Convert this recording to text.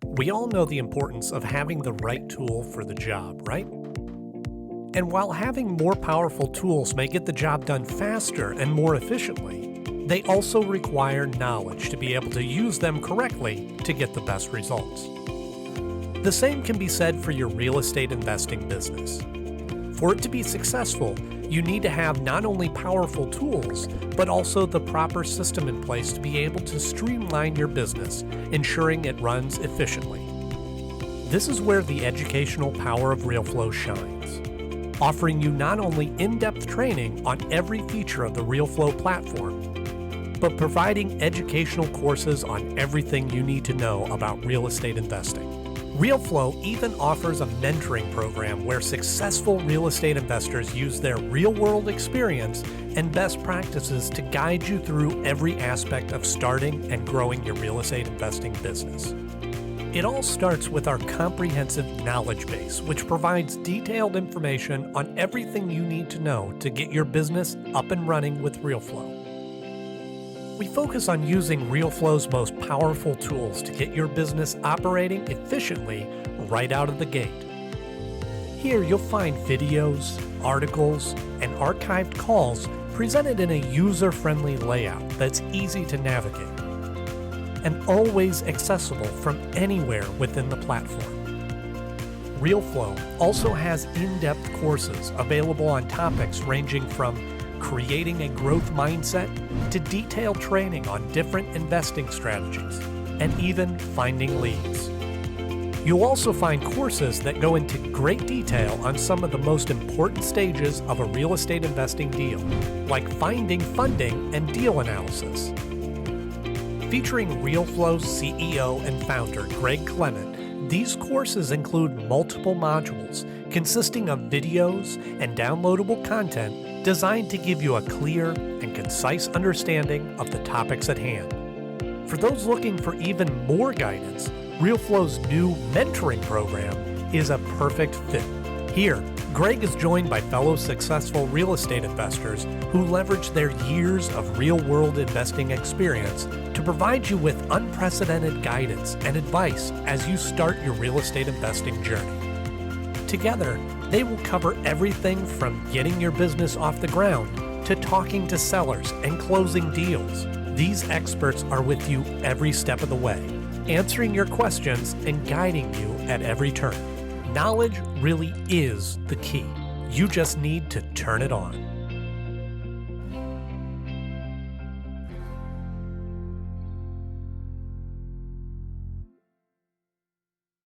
We all know the importance of having the right tool for the job, right? And while having more powerful tools may get the job done faster and more efficiently, they also require knowledge to be able to use them correctly to get the best results. The same can be said for your real estate investing business. For it to be successful, you need to have not only powerful tools, but also the proper system in place to be able to streamline your business, ensuring it runs efficiently. This is where the educational power of Realeflow shines, offering you not only in-depth training on every feature of the Realeflow platform, but providing educational courses on everything you need to know about real estate investing. Realeflow even offers a mentoring program where successful real estate investors use their real-world experience and best practices to guide you through every aspect of starting and growing your real estate investing business. It all starts with our comprehensive knowledge base, which provides detailed information on everything you need to know to get your business up and running with Realeflow. We focus on using Realeflow's most powerful tools to get your business operating efficiently right out of the gate. Here you'll find videos, articles, and archived calls presented in a user-friendly layout that's easy to navigate and always accessible from anywhere within the platform. Realeflow also has in-depth courses available on topics ranging from creating a growth mindset to detailed training on different investing strategies, and even finding leads. You'll also find courses that go into great detail on some of the most important stages of a real estate investing deal, like finding funding and deal analysis. Featuring Realeflow's CEO and founder, Greg Clement, these courses include multiple modules consisting of videos and downloadable content designed to give you a clear and concise understanding of the topics at hand. For those looking for even more guidance, Realeflow's new mentoring program is a perfect fit. Here, Greg is joined by fellow successful real estate investors who leverage their years of real-world investing experience to provide you with unprecedented guidance and advice as you start your real estate investing journey. Together, they will cover everything from getting your business off the ground to talking to sellers and closing deals. These experts are with you every step of the way, answering your questions and guiding you at every turn. Knowledge really is the key. You just need to turn it on.